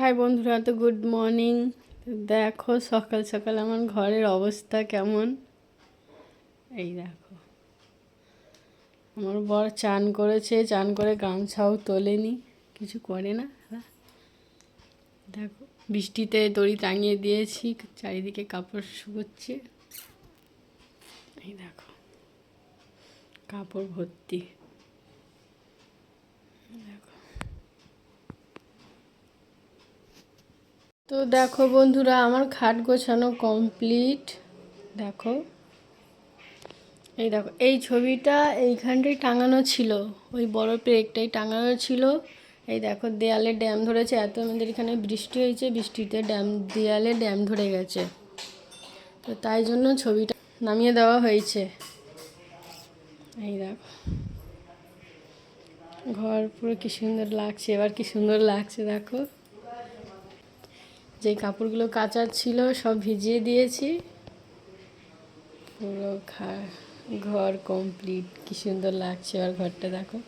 High বন্ধুরা, তো good morning. দেখো সকাল সকাল আমার ঘরের অবস্থা কেমন। এই দেখো, আমার বর চান করেছে, চান করে গামছাও তোলেনি, কিছু করে না। দেখো বৃষ্টিতে দড়ি টাঙিয়ে দিয়েছি, চারিদিকে কাপড় শুকোচ্ছে। এই দেখো কাপড় ভর্তি। তো দেখো বন্ধুরা, আমার খাট গোছানো কমপ্লিট। দেখো এই দেখো, এই ছবিটা এইখানটাই টাঙানো ছিল, ওই বড় পেরেকটাই টাঙানো ছিল। এই দেখো দেয়ালে ড্যাম ধরেছে, এত আমাদের এখানে বৃষ্টি হয়েছে, বৃষ্টিতে দেয়ালে ড্যাম ধরে গেছে, তো তাই জন্য ছবিটা নামিয়ে দেওয়া হয়েছে। এই দেখো ঘর পুরো কি সুন্দর লাগছে, এবার কি সুন্দর লাগছে দেখো। যে কাপড়গুলো কাচার ছিল সব ভিজিয়ে দিয়েছি, পুরো ঘর কমপ্লিট, কি সুন্দর লাগছে। আর ঘরটা দেখো।